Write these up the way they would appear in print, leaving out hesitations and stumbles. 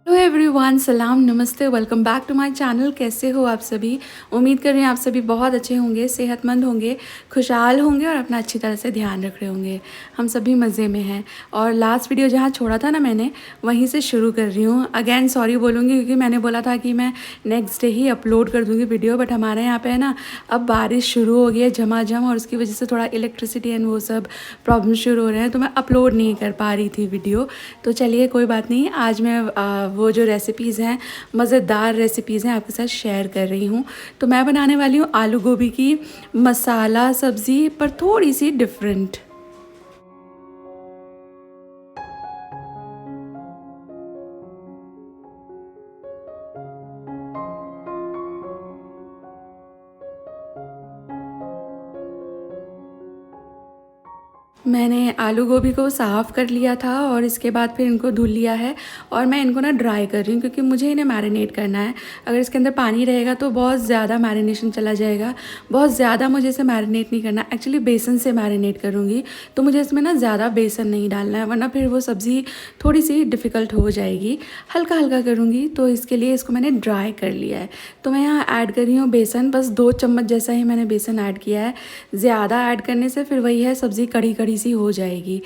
Hello everyone, सलाम, नमस्ते, welcome back to my channel. कैसे हो आप सभी? उम्मीद कर रहे हैं आप सभी बहुत अच्छे होंगे, सेहतमंद होंगे, खुशहाल होंगे और अपना अच्छी तरह से ध्यान रख रहे होंगे। हम सभी मज़े में हैं। और लास्ट वीडियो जहाँ छोड़ा था ना मैंने, वहीं से शुरू कर रही हूँ। अगेन सॉरी बोलूँगी क्योंकि मैंने बोला था कि मैं नेक्स्ट डे ही अपलोड कर दूँगी वीडियो, बट हमारे यहाँ पे है ना अब बारिश शुरू हो गई है झमाझम, और उसकी वजह से थोड़ा इलेक्ट्रिसिटी एंड वो सब प्रॉब्लम शुरू हो रहे हैं, तो मैं अपलोड नहीं कर पा रही थी वीडियो। तो चलिए कोई बात नहीं, आज मैं वो जो रेसिपीज़ हैं, मज़ेदार रेसिपीज़ हैं, आपके साथ शेयर कर रही हूँ। तो मैं बनाने वाली हूँ आलू गोभी की मसाला सब्ज़ी, पर थोड़ी सी डिफरेंट। मैंने आलू गोभी को साफ़ कर लिया था और इसके बाद फिर इनको धुल लिया है, और मैं इनको ना ड्राई कर रही हूँ क्योंकि मुझे इन्हें मैरिनेट करना है। अगर इसके अंदर पानी रहेगा तो बहुत ज़्यादा मैरिनेशन चला जाएगा। बहुत ज़्यादा मुझे इसे मैरिनेट नहीं करना, एक्चुअली बेसन से मैरिनेट करूँगी, तो मुझे इसमें ना ज़्यादा बेसन नहीं डालना है, वरना फिर वो सब्ज़ी थोड़ी सी डिफ़िकल्ट हो जाएगी। हल्का हल्का करूँगी, तो इसके लिए इसको मैंने ड्राई कर लिया है। तो मैं यहाँ ऐड कर रही हूँ बेसन, बस 2 चम्मच जैसा ही मैंने बेसन ऐड किया है। ज़्यादा ऐड करने से फिर वही है, सब्ज़ी कड़ी कड़ी सी हो जाएगी,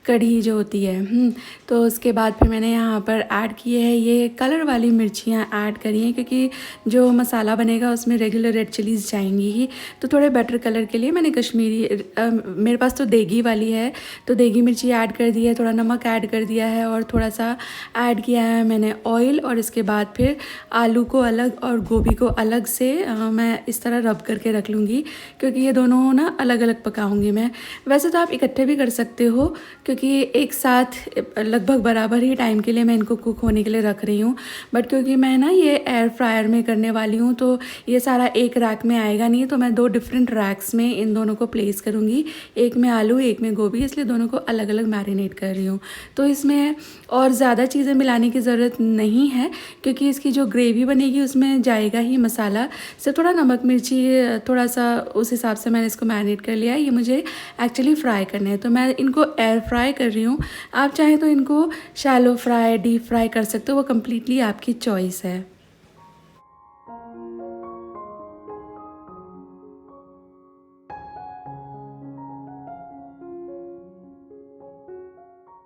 कढ़ी जो होती है। तो उसके बाद फिर मैंने यहाँ पर ऐड किए हैं ये कलर वाली मिर्चियाँ ऐड करी हैं, क्योंकि जो मसाला बनेगा उसमें रेगुलर रेड चिलीज़ जाएंगी ही, तो थोड़े बेटर कलर के लिए मैंने कश्मीरी मेरे पास तो देगी वाली है, तो देगी मिर्ची ऐड कर दी है, थोड़ा नमक ऐड कर दिया है, और थोड़ा सा ऐड किया है मैंने ऑयल। और इसके बाद फिर आलू को अलग और गोभी को अलग से मैं इस तरह रब करके रख लूँगी, क्योंकि ये दोनों ना अलग अलग पकाऊँगी मैं। वैसे तो आप इकट्ठे भी कर सकते हो, क्योंकि एक साथ लगभग बराबर ही टाइम के लिए मैं इनको कुक होने के लिए रख रही हूँ, बट क्योंकि मैं ना ये एयर फ्रायर में करने वाली हूँ, तो ये सारा एक रैक में आएगा नहीं, तो मैं 2 डिफरेंट रैक्स में इन दोनों को प्लेस करूँगी, एक में आलू एक में गोभी, इसलिए दोनों को अलग अलग मैरिनेट कर रही हूँ। तो इसमें और ज़्यादा चीज़ें मिलाने की ज़रूरत नहीं है, क्योंकि इसकी जो ग्रेवी बनेगी उसमें जाएगा ही मसाला। सिर्फ थोड़ा नमक मिर्ची थोड़ा सा उस हिसाब से मैंने इसको मैरिनेट कर लिया है। ये मुझे एक्चुअली फ्राई करने हैं, तो मैं इनको एयर फ्राई कर रही हूँ। आप चाहें तो इनको शैलो फ्राई, डीप फ्राई कर सकते हो, वो कम्प्लीटली आपकी चॉइस है।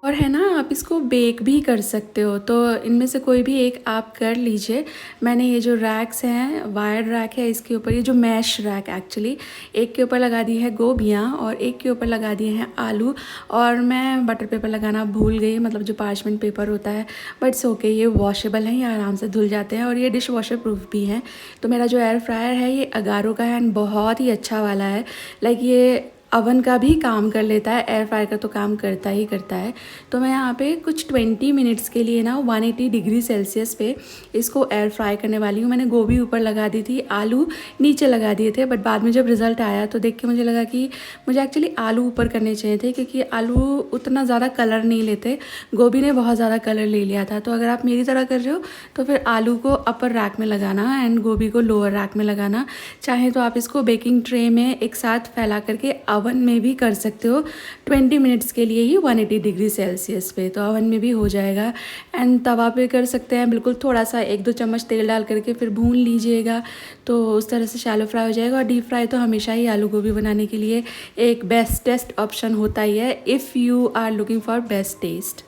और है ना, आप इसको बेक भी कर सकते हो, तो इनमें से कोई भी एक आप कर लीजिए। मैंने ये जो रैक्स हैं, वायर्ड रैक है, इसके ऊपर ये जो मैश रैक एक्चुअली, एक के ऊपर लगा दी है गोभियाँ और एक के ऊपर लगा दिए हैं आलू। और मैं बटर पेपर लगाना भूल गई, मतलब जो पार्चमेंट पेपर होता है, बट इट्स ओके, ये वॉशेबल हैं, ये आराम से धुल जाते हैं, और ये डिश वॉशर प्रूफ भी हैं। तो मेरा जो एयर फ्रायर है ये अगारो का है, एंड बहुत ही अच्छा वाला है। लाइक ये अवन का भी काम कर लेता है, एयर फ्रायर का तो काम करता ही करता है। तो मैं यहाँ पे कुछ 20 मिनट्स के लिए ना 180 डिग्री सेल्सियस पे इसको एयर फ्राई करने वाली हूँ। मैंने गोभी ऊपर लगा दी थी, आलू नीचे लगा दिए थे, बट बाद में जब रिज़ल्ट आया तो देख के मुझे लगा कि मुझे एक्चुअली आलू ऊपर करने चाहिए थे, क्योंकि आलू उतना ज़्यादा कलर नहीं लेते, गोभी ने बहुत ज़्यादा कलर ले लिया था। तो अगर आप मेरी तरह कर रहे हो तो फिर आलू को अपर रैक में लगाना एंड गोभी को लोअर रैक में लगाना। चाहे तो आप इसको बेकिंग ट्रे में एक साथ फैला करके अवन में भी कर सकते हो, 20 मिनट्स के लिए ही 180 डिग्री सेल्सियस पे, तो अवन में भी हो जाएगा। एंड तवा पे कर सकते हैं, बिल्कुल थोड़ा सा 1-2 चम्मच तेल डाल करके फिर भून लीजिएगा, तो उस तरह से शैलो फ्राई हो जाएगा। और डीप फ्राई तो हमेशा ही आलू गोभी बनाने के लिए एक बेस्टेस्ट ऑप्शन होता ही है, if you are looking for best test.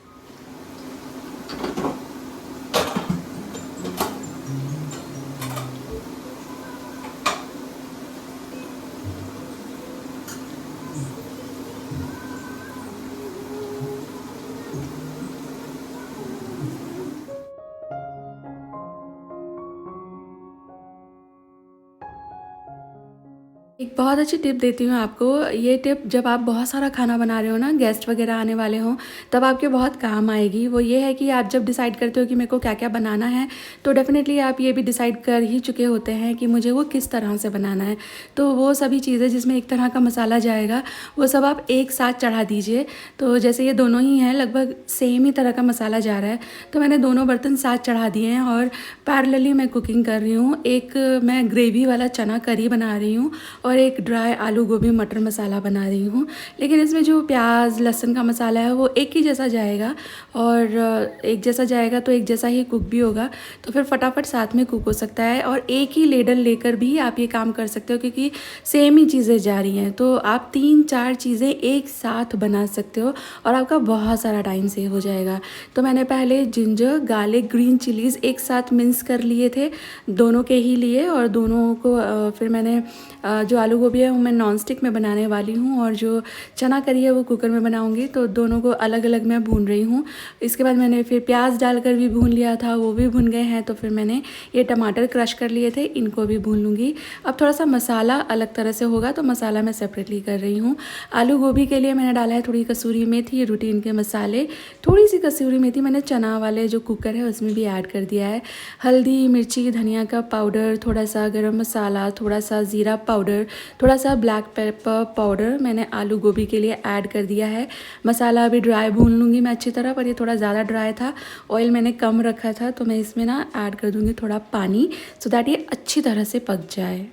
एक बहुत अच्छी टिप देती हूँ आपको। ये टिप जब आप बहुत सारा खाना बना रहे हो ना, गेस्ट वगैरह आने वाले हों, तब आपके बहुत काम आएगी। वो ये है कि आप जब डिसाइड करते हो कि मेरे को क्या क्या बनाना है, तो डेफ़िनेटली आप ये भी डिसाइड कर ही चुके होते हैं कि मुझे वो किस तरह से बनाना है। तो वो सभी चीज़ें जिसमें एक तरह का मसाला जाएगा, वो सब आप एक साथ चढ़ा दीजिए। तो जैसे ये दोनों ही हैं, लगभग सेम ही तरह का मसाला जा रहा है, तो मैंने दोनों बर्तन साथ चढ़ा दिए हैं और पैरेलली मैं कुकिंग कर रही हूँ। एक मैं ग्रेवी वाला चना करी बना रही हूँ, और एक ड्राई आलू गोभी मटर मसाला बना रही हूँ। लेकिन इसमें जो प्याज लहसुन का मसाला है वो एक ही जैसा जाएगा, और एक जैसा जाएगा तो एक जैसा ही कुक भी होगा, तो फिर फटाफट साथ में कुक हो सकता है। और एक ही लेडल लेकर भी आप ये काम कर सकते हो, क्योंकि सेम ही चीज़ें जा रही हैं, तो आप 3-4 चीज़ें एक साथ बना सकते हो और आपका बहुत सारा टाइम सेव हो जाएगा। तो मैंने पहले जिंजर गार्लिक ग्रीन चिलीज़ एक साथ मिक्स कर लिए थे, दोनों के ही लिए, और दोनों को फिर मैंने जो आलू गोभी है वो मैं नॉन स्टिक में बनाने वाली हूँ, और जो चना करी है वो कुकर में बनाऊँगी, तो दोनों को अलग अलग मैं भून रही हूँ। इसके बाद मैंने फिर प्याज डालकर भी भून लिया था, वो भी भुन गए हैं। तो फिर मैंने ये टमाटर क्रश कर लिए थे, इनको भी भून लूँगी। अब थोड़ा सा मसाला अलग तरह से होगा, तो मसाला मैं सेपरेटली कर रही हूँ। आलू गोभी के लिए मैंने डाला है थोड़ी कसूरी मेथी, रूटीन के मसाले, थोड़ी सी कसूरी मेथी मैंने चना वाले जो कुकर है उसमें भी ऐड कर दिया है, हल्दी मिर्ची धनिया का पाउडर, थोड़ा सा गरम मसाला, थोड़ा सा ज़ीरा पाउडर, थोड़ा सा ब्लैक पेपर पाउडर मैंने आलू गोभी के लिए ऐड कर दिया है। मसाला अभी ड्राई भून लूँगी मैं अच्छी तरह, पर ये थोड़ा ज़्यादा ड्राई था, ऑयल मैंने कम रखा था, तो मैं इसमें ना ऐड कर दूँगी थोड़ा पानी, सो दैट ये अच्छी तरह से पक जाए।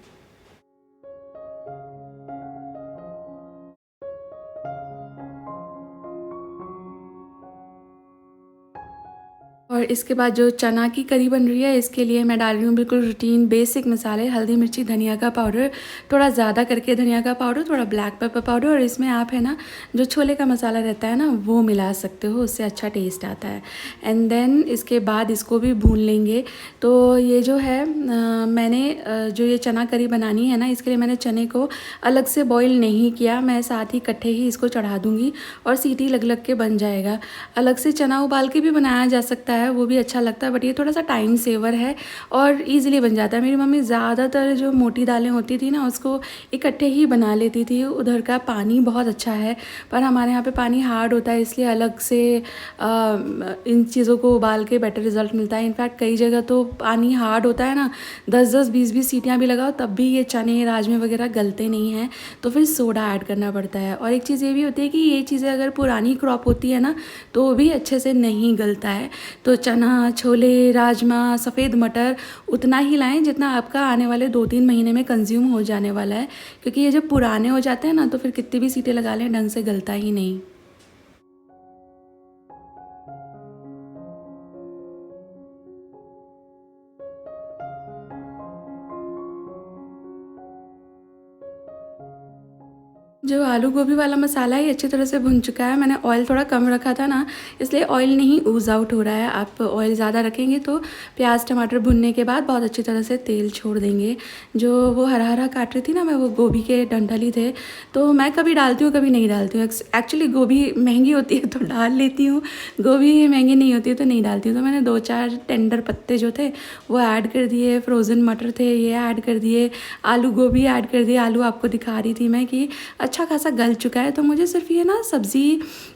और इसके बाद जो चना की करी बन रही है, इसके लिए मैं डाल रही हूँ बिल्कुल रूटीन बेसिक मसाले, हल्दी मिर्ची धनिया का पाउडर, थोड़ा ज़्यादा करके धनिया का पाउडर, थोड़ा ब्लैक पेपर पाउडर, और इसमें आप है ना जो छोले का मसाला रहता है ना वो मिला सकते हो, उससे अच्छा टेस्ट आता है। एंड देन इसके बाद इसको भी भून लेंगे। तो ये जो है मैंने जो ये चना करी बनानी है ना, इसके लिए मैंने चने को अलग से बॉईल नहीं किया, मैं साथ ही इकट्ठे ही इसको चढ़ा दूँगी और सीटी लग लग के बन जाएगा। अलग से चना उबाल के भी बनाया जा सकता है, वो भी अच्छा लगता है, बट ये थोड़ा सा टाइम सेवर है और इजीली बन जाता है। मेरी मम्मी ज़्यादातर जो मोटी दालें होती थी ना उसको इकट्ठे ही बना लेती थी। उधर का पानी बहुत अच्छा है, पर हमारे यहाँ पे पानी हार्ड होता है, इसलिए अलग से इन चीज़ों को उबाल के बेटर रिजल्ट मिलता है। इनफैक्ट कई जगह तो पानी हार्ड होता है ना, 10-10 20-20 सीटियाँ भी लगाओ तब भी ये चने राजमे वगैरह गलते नहीं हैं, तो फिर सोडा ऐड करना पड़ता है। और एक चीज़ ये भी होती है कि ये चीज़ें अगर पुरानी क्रॉप होती है ना तो भी अच्छे से नहीं गलता है। तो चना, छोले, राजमा, सफ़ेद मटर उतना ही लाएं जितना आपका आने वाले 2-3 महीने में कंज्यूम हो जाने वाला है, क्योंकि ये जब पुराने हो जाते हैं ना तो फिर कितनी भी सीटें लगा लें ढंग से गलता ही नहीं। जो आलू गोभी वाला मसाला है ये अच्छी तरह से भुन चुका है। मैंने ऑयल थोड़ा कम रखा था ना, इसलिए ऑयल नहीं ऊज़ आउट हो रहा है। आप ऑयल ज़्यादा रखेंगे तो प्याज टमाटर भुनने के बाद बहुत अच्छी तरह से तेल छोड़ देंगे। जो वो हरा हरा काट रही थी ना मैं, वो गोभी के डंठल ही थे, तो मैं कभी डालती हूँ कभी नहीं डालती हूँ। एक्चुअली गोभी महंगी होती है तो डाल लेती हूँ, गोभी महंगी नहीं होती है तो नहीं डालती हूँ। तो मैंने 2-4 टेंडर पत्ते जो थे वो ऐड कर दिए, फ्रोज़न मटर थे ये ऐड कर दिए, आलू गोभी ऐड कर दिए। आलू आपको दिखा रही थी मैं कि अच्छा खासा गल चुका है, तो मुझे सिर्फ ये ना सब्ज़ी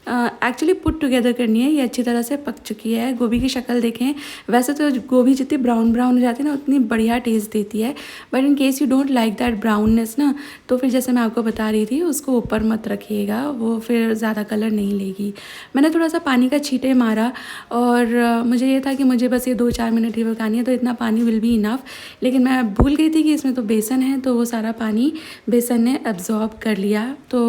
एक्चुअली पुट टुगेदर करनी है। ये अच्छी तरह से पक चुकी है। गोभी की शक्ल देखें, वैसे तो गोभी जितनी ब्राउन ब्राउन हो जाती है ना उतनी बढ़िया टेस्ट देती है, but in case you don't like that brownness ना, तो फिर जैसे मैं आपको बता रही थी उसको ऊपर मत रखिएगा, वो फिर ज़्यादा कलर नहीं लेगी। मैंने थोड़ा सा पानी का छींटे मारा और मुझे ये था कि मुझे बस ये 2-4 मिनट ही पकानी है, तो इतना पानी विल बी इनफ। लेकिन मैं भूल गई थी कि इसमें तो बेसन है, तो वो सारा पानी बेसन ने एब्जॉर्ब कर लिया। तो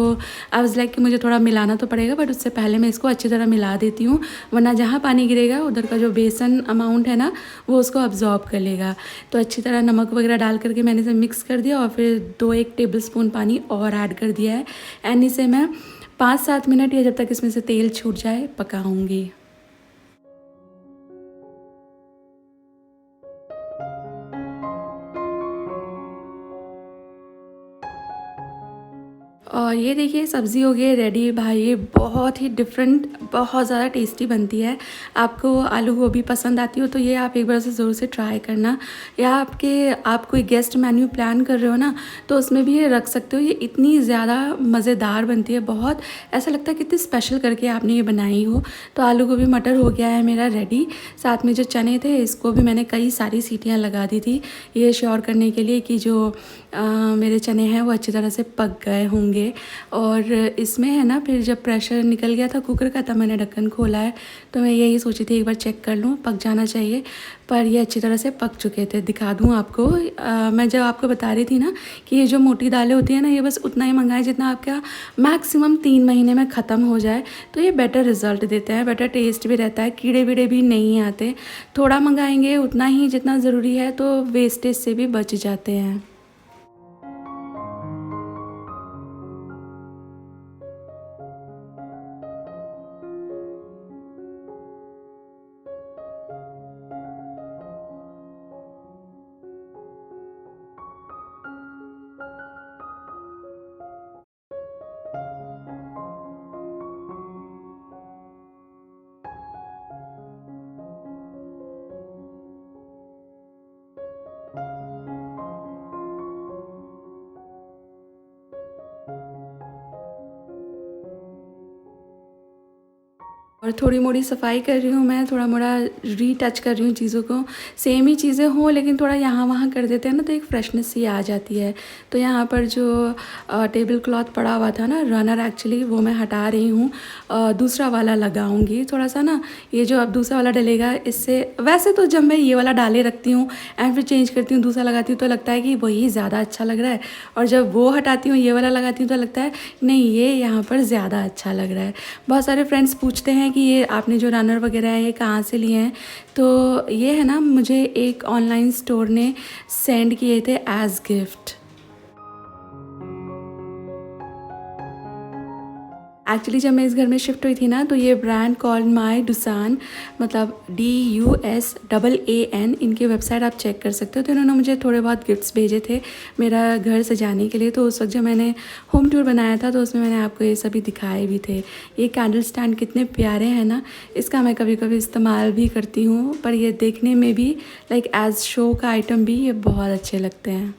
आई वाज लाइक कि मुझे थोड़ा मिलाना तो पड़ेगा, बट उससे पहले मैं इसको अच्छी तरह मिला देती हूँ, वरना जहाँ पानी गिरेगा उधर का जो बेसन अमाउंट है ना वो उसको अब्जॉर्ब कर लेगा। तो अच्छी तरह नमक वगैरह डाल करके मैंने इसे मिक्स कर दिया और फिर 2-1 टेबल स्पून पानी और ऐड कर दिया है। एंड इसे मैं 5-7 मिनट या जब तक इसमें से तेल छूट जाए पकाऊंगी। और ये देखिए सब्ज़ी हो गई रेडी भाई, ये बहुत ही डिफरेंट, बहुत ज़्यादा टेस्टी बनती है। आपको आलू गोभी पसंद आती हो तो ये आप एक बार से ज़रूर से ट्राई करना, या आप कोई गेस्ट मेन्यू प्लान कर रहे हो ना तो उसमें भी ये रख सकते हो। ये इतनी ज़्यादा मज़ेदार बनती है, बहुत ऐसा लगता है कितनी स्पेशल करके आपने ये बनाई हो। तो आलू गोभी मटर हो गया है मेरा रेडी। साथ में जो चने थे इसको भी मैंने कई सारी सीटियाँ लगा दी थी, ये श्योर करने के लिए कि जो मेरे चने हैं वो अच्छी तरह से पक गए होंगे ये। और इसमें है ना, फिर जब प्रेशर निकल गया था कुकर का तब मैंने ढक्कन खोला है, तो मैं यही सोची थी एक बार चेक कर लूँ, पक जाना चाहिए। पर ये अच्छी तरह से पक चुके थे। दिखा दूँ आपको, मैं जब आपको बता रही थी ना कि ये जो मोटी दालें होती हैं ना, ये बस उतना ही मंगाएं जितना आपका मैक्सिमम 3 महीने में ख़त्म हो जाए, तो ये बेटर रिज़ल्ट देते हैं, बेटर टेस्ट भी रहता है, कीड़े वीड़े भी नहीं आते। थोड़ा मंगाएंगे उतना ही जितना ज़रूरी है, तो वेस्टेज से भी बच जाते हैं। और थोड़ी मोड़ी सफाई कर रही हूँ मैं, थोड़ा मोड़ा रीटच कर रही हूँ चीज़ों को। सेम ही चीज़ें हों लेकिन थोड़ा यहाँ वहाँ कर देते हैं ना, तो एक फ्रेशनेस सी आ जाती है। तो यहाँ पर जो टेबल क्लॉथ पड़ा हुआ था ना, रनर एक्चुअली, वो मैं हटा रही हूँ। दूसरा वाला लगाऊंगी थोड़ा सा ना, ये जो अब दूसरा वाला डलेगा इससे। वैसे तो जब मैं ये वाला डाले रखती हूँ एंड फिर चेंज करती हूँ, दूसरा लगाती हूँ, तो लगता है कि वही ज़्यादा अच्छा लग रहा है। और जब वो हटाती हूँ, ये वाला लगाती हूँ, तो लगता है नहीं, ये यहाँ पर ज़्यादा अच्छा लग रहा है। बहुत सारे फ्रेंड्स पूछते हैं कि ये आपने जो रनर वगैरह है ये कहाँ से लिए हैं, तो ये है ना, मुझे एक ऑनलाइन स्टोर ने सेंड किए थे एज गिफ्ट। एक्चुअली जब मैं इस घर में शिफ्ट हुई थी ना, तो ये ब्रांड कॉल्ड माई डुसान, मतलब DUSAAN, इनकी वेबसाइट आप चेक कर सकते हो। तो इन्होंने मुझे थोड़े बहुत गिफ्ट्स भेजे थे मेरा घर सजाने के लिए। तो उस वक्त जब मैंने होम टूर बनाया था, तो उसमें मैंने आपको ये सभी दिखाए भी थे। ये कैंडल स्टैंड कितने प्यारे हैं ना, इसका मैं कभी कभी इस्तेमाल भी करती हूँ। पर ये देखने में भी लाइक एज शो का आइटम भी ये बहुत अच्छे लगते हैं।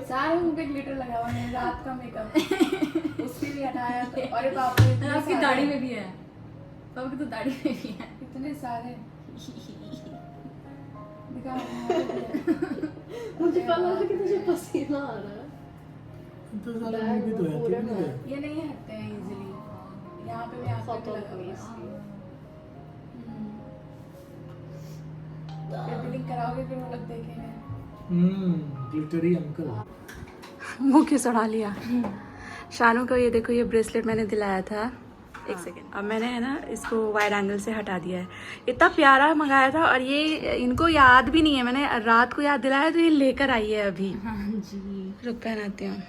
सारे मुंह पे ग्लिटर लगा हुआ है, रात का मेकअप उससे भी हटाया तो। अरे बाप रे, आपकी दाढ़ी में भी है, पापा की तो दाढ़ी में भी है इतने सारे। दिखा मुझे पता है कि तुझे पसीना आ रहा है। तो साला भी तो है, ठीक है। ये नहीं हटते हैं इजीली। यहाँ पे भी आंखों पे लगा हुआ है। फिर बिलिंग कराओगे, फिर वो लोग देखेंगे। Glittery uncle. मुंह क्यों सड़ा लिया। शानू को ये देखो, ये ब्रेसलेट मैंने दिलाया था। एक सेकेंड, अब मैंने है ना इसको वाइड एंगल से हटा दिया है। इतना प्यारा मंगाया था और ये इनको याद भी नहीं है, मैंने रात को याद दिलाया तो ये लेकर आई है अभी। हाँ जी, रुक पहनाती हूँ।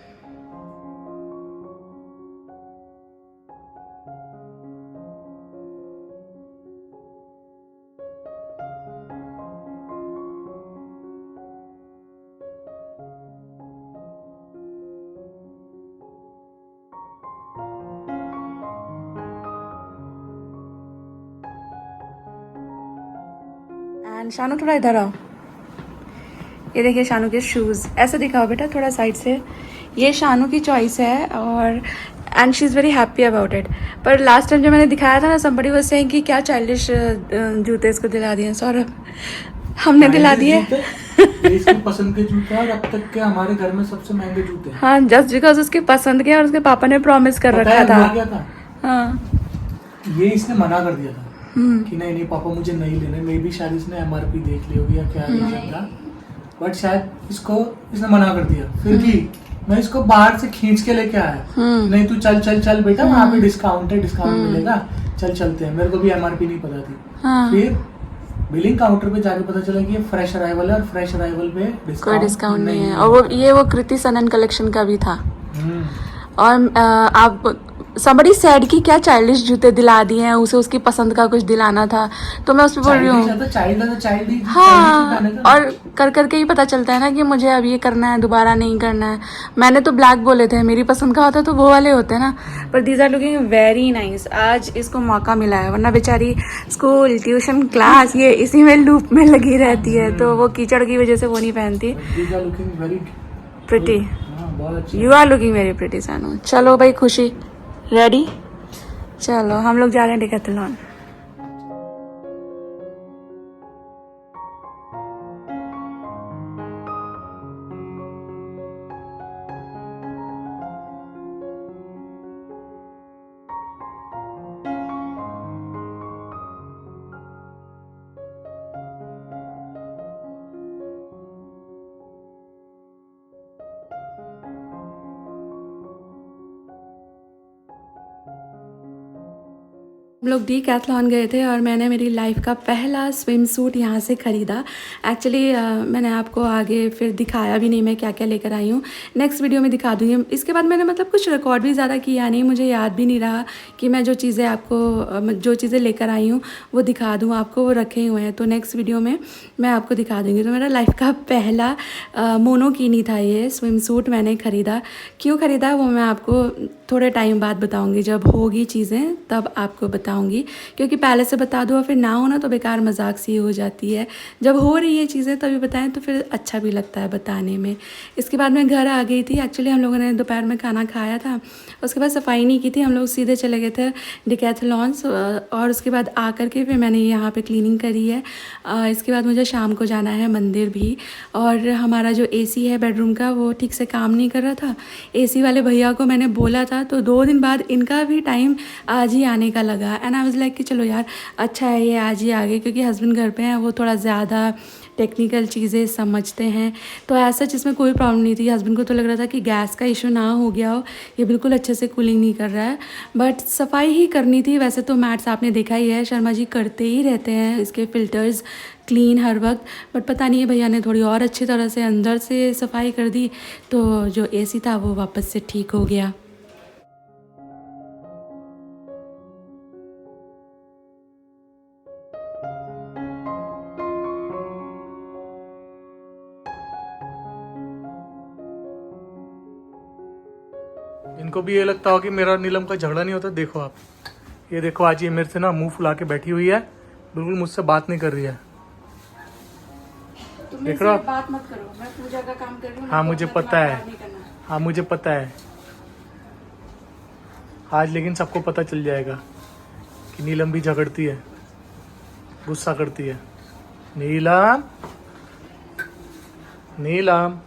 एंड शानू थोड़ा इधर आओ। ये देखिए शानू के शूज़, ऐसे दिखाओ बेटा थोड़ा साइड से। ये शानू की चॉइस है और and she is very happy about it. पर लास्ट टाइम जब मैंने दिखाया था ना, somebody was saying कि क्या चाइल्डिश जूते इसको दिला दिए। सौरभ हमने दिला दिए। ये इसकी पसंद के जूते हैं और अब तक के हमारे घर में सबसे महंगे जूते हैं। हाँ, जस्ट बिकॉज उसकी पसंद के और उसके पापा ने प्रॉमिस कर पता रखा है था। हुआ क्या था? हाँ। ये इसने मना कर दिया था कि नहीं नहीं पापा मुझे नहीं लेने। मे भी शायद इसने एमआरपी देख ली होगी या क्या रीजन था, बट शायद इसने मना कर दिया। फिर भी मैं इसको बाहर से खींच के लेके आया, नहीं तू चल चल चल बेटा, वहाँ पे डिस्काउंट है, डिस्काउंट मिलेगा, चल चलते हैं। मेरे को भी एमआरपी नहीं पता थी। हाँ। फिर बिलिंग काउंटर पे जाके पता चला कि ये फ्रेश अराइवल है और फ्रेश अराइवल पे कोई डिस्काउंट नहीं है। और वो कृति सनन कलेक्शन का भी था। हम्म। और आप somebody said कि क्या चाइल्डिश जूते दिला दिए हैं उसे, उसकी पसंद का कुछ दिलाना था, तो मैं उस पर बोल रही हूँ। चाइल्ड हाँ, और कर करके ही पता चलता है ना कि मुझे अब ये करना है, दोबारा नहीं करना है। मैंने तो ब्लैक बोले थे, मेरी पसंद का होता तो वो वाले होते हैं ना। पर these are looking very nice. आज इसको मौका मिला है, वरना बेचारी स्कूल ट्यूशन क्लास ये इसी में लूप में लगी रहती है, तो वो कीचड़ की वजह से वो नहीं पहनती। Pretty, you are looking very pretty सानू। चलो भाई खुशी, रेडी? चलो हम लोग जा रहे हैं डिकैथलॉन। हम लोग डीकैथलॉन गए थे और मैंने मेरी लाइफ का पहला स्विम सूट यहाँ से ख़रीदा। एक्चुअली मैंने आपको आगे फिर दिखाया भी नहीं मैं क्या क्या लेकर आई हूँ, नेक्स्ट वीडियो में दिखा दूँगी। इसके बाद मैंने मतलब कुछ रिकॉर्ड भी ज़्यादा किया नहीं, मुझे याद भी नहीं रहा कि मैं जो चीज़ें लेकर आई हूँ वो दिखा दूँ आपको, वो रखे हुए हैं, तो नेक्स्ट वीडियो में मैं आपको दिखा दूँगी। तो मेरा लाइफ का पहला मोनोकिनी था ये स्विम सूट मैंने ख़रीदा। क्यों ख़रीदा वो मैं आपको थोड़े टाइम बाद बताऊँगी, जब होगी चीज़ें तब आपको बताऊंगी, क्योंकि पहले से बता दो और फिर ना हो ना तो बेकार मजाक सी हो जाती है। जब हो रही है चीज़ें तभी बताएं तो फिर अच्छा भी लगता है बताने में। इसके बाद मैं घर आ गई थी। एक्चुअली हम लोगों ने दोपहर में खाना खाया था, उसके बाद सफाई नहीं की थी, हम लोग सीधे चले गए थे डिकैथलॉन्स, और उसके बाद आ कर के फिर मैंने यहाँ पे क्लीनिंग करी है। इसके बाद मुझे शाम को जाना है मंदिर भी, और हमारा जो एसी है बेडरूम का वो ठीक से काम नहीं कर रहा था। एसी वाले भैया को मैंने बोला था, तो 2 दिन बाद इनका भी टाइम आज ही आने का लगा। एंड आई वाज लाइक कि चलो यार अच्छा है ये आज ही आ गए, क्योंकि हस्बैंड घर पे हैं, वो थोड़ा ज़्यादा टेक्निकल चीज़ें समझते हैं। तो ऐसा इसमें कोई प्रॉब्लम नहीं थी। हस्बैंड को तो लग रहा था कि गैस का इशू ना हो गया हो, ये बिल्कुल अच्छे से कूलिंग नहीं कर रहा है, बट सफाई ही करनी थी। वैसे तो मैट्स आपने देखा ही है, शर्मा जी करते ही रहते हैं इसके फ़िल्टर्स क्लीन हर वक्त, बट पता नहीं है भैया ने थोड़ी और अच्छी तरह से अंदर से सफाई कर दी, तो जो एसी था वो वापस से ठीक हो गया। इनको भी ये लगता हो कि मेरा और नीलम का झगड़ा नहीं होता। देखो आप, ये देखो आज ये मेरे से ना मुंह फुला के बैठी हुई है, बिल्कुल मुझसे बात नहीं कर रही है। देख रहे हो? बात मत करो, मैं पूजा का काम कर रही हूँ। हाँ मुझे पता है, हाँ मुझे पता है। आज लेकिन सबको पता चल जाएगा कि नीलम भी झगड़ती है, गुस्सा करती है। नीलम, नीलम,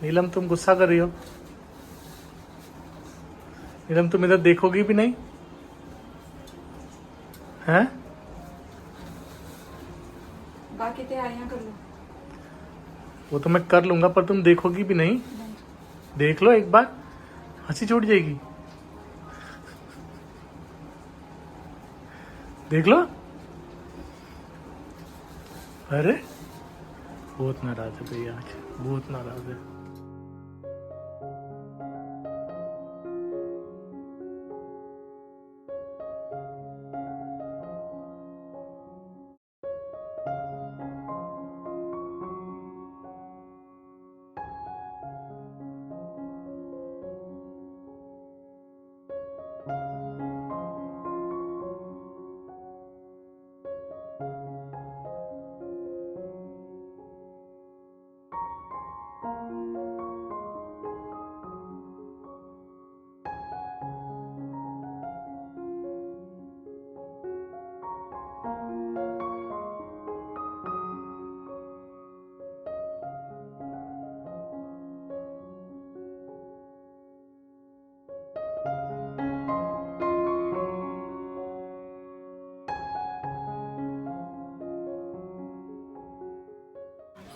नीलम तुम गुस्सा कर रही हो? नीलम तुम इधर देखोगी भी नहीं हैं? बाकी तैयारियां कर लो। वो तो मैं कर लूंगा, पर तुम देखोगी भी नहीं। देख लो एक बार, हंसी छूट जाएगी। देख लो। अरे बहुत नाराज है भैया आज, बहुत नाराज है।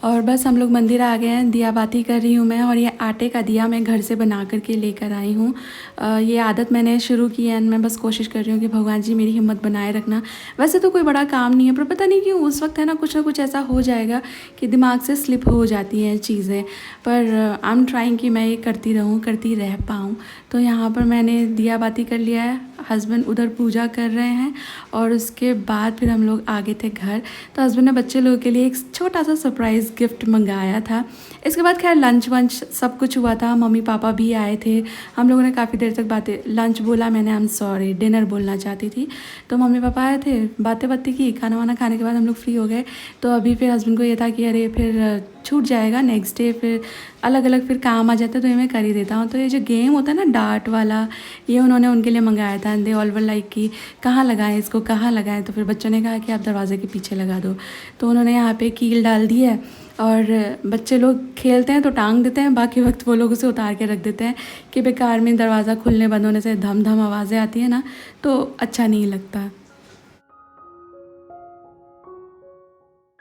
और बस हम लोग मंदिर आ गए हैं, दिया बाती कर रही हूँ मैं। और ये आटे का दिया मैं घर से बना करके लेकर आई हूँ। ये आदत मैंने शुरू की है, मैं बस कोशिश कर रही हूँ कि भगवान जी मेरी हिम्मत बनाए रखना। वैसे तो कोई बड़ा काम नहीं है, पर पता नहीं क्यों उस वक्त है ना कुछ ऐसा हो जाएगा कि दिमाग से स्लिप हो जाती हैं चीज़ें। पर आई एम ट्राइंग कि मैं ये करती रहूँ, करती रह पाऊँ। तो यहाँ पर मैंने दिया बाती कर लिया है, हस्बैंड उधर पूजा कर रहे हैं और उसके बाद फिर हम लोग आ गए थे घर। तो हस्बैंड ने बच्चे लोगों के लिए एक छोटा सा सरप्राइज़ गिफ्ट मंगाया था। इसके बाद खैर लंच वंच सब कुछ हुआ था, मम्मी पापा भी आए थे। हम लोगों ने काफ़ी देर तक बातें, लंच बोला मैंने, आई एम सॉरी डिनर बोलना चाहती थी। तो मम्मी पापा आए थे, बातें बातें की, खाना वाना खाने के बाद हम लोग फ्री हो गए। तो अभी फिर हस्बैंड को ये था कि अरे फिर छूट जाएगा नेक्स्ट डे, फिर अलग अलग फिर काम आ जाता है तो ये मैं कर ही देता हूँ। तो ये जो गेम होता है ना डार्ट वाला, ये उन्होंने उनके लिए मंगाया था। दे ऑल वर लाइक कि कहाँ लगाएं इसको, कहाँ लगाएं। तो फिर बच्चों ने कहा कि आप दरवाजे के पीछे लगा दो। तो उन्होंने यहाँ पे कील डाल दी है और बच्चे लोग खेलते हैं तो टांग देते हैं, बाकी वक्त वो लोग उसे उतार के रख देते हैं कि बेकार में दरवाज़ा खुलने बंद होने से धम धम आवाज़ें आती है ना, तो अच्छा नहीं लगता।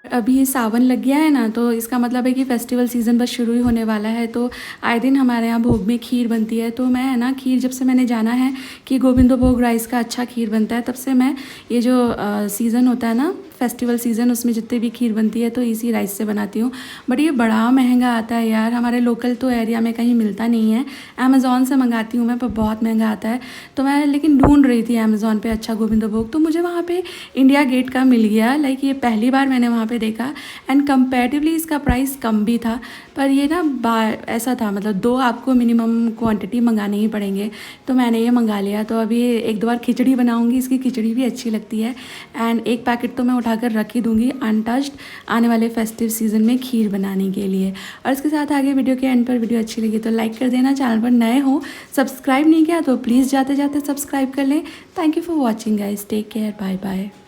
अभी सावन लग गया है ना, तो इसका मतलब है कि फ़ेस्टिवल सीज़न बस शुरू ही होने वाला है। तो आए दिन हमारे यहाँ भोग में खीर बनती है। तो मैं है ना खीर, जब से मैंने जाना है कि गोविंदो भोग राइस का अच्छा खीर बनता है, तब से मैं ये जो सीज़न होता है ना फेस्टिवल सीज़न, उसमें जितने भी खीर बनती है तो इसी राइस से बनाती हूँ। बट ये बड़ा महंगा आता है यार, हमारे लोकल तो एरिया में कहीं मिलता नहीं है। अमेज़ॉन से मंगाती हूँ मैं, पर बहुत महंगा आता है। तो मैं लेकिन ढूंढ रही थी अमेज़ॉन पे अच्छा गोविंदो भोग, तो मुझे वहाँ पे इंडिया गेट का मिल गया। लाइक ये पहली बार मैंने वहाँ पे देखा एंड कंपैरेटिवली इसका प्राइस कम भी था। पर ये ना ऐसा था, मतलब 2 आपको मिनिमम क्वांटिटी मंगाने ही पड़ेंगे। तो मैंने ये मंगा लिया। तो अभी 1-2 बार खिचड़ी बनाऊँगी, इसकी खिचड़ी भी अच्छी लगती है। एंड एक पैकेट तो मैं उठाकर रख ही दूँगी अनटच्ड, आने वाले फेस्टिव सीज़न में खीर बनाने के लिए। और इसके साथ आगे वीडियो के एंड पर वीडियो अच्छी लगी तो लाइक कर देना, चैनल पर नए हो सब्सक्राइब नहीं किया तो प्लीज़ जाते जाते सब्सक्राइब कर लें। Thank you for watching guys, take care, bye bye.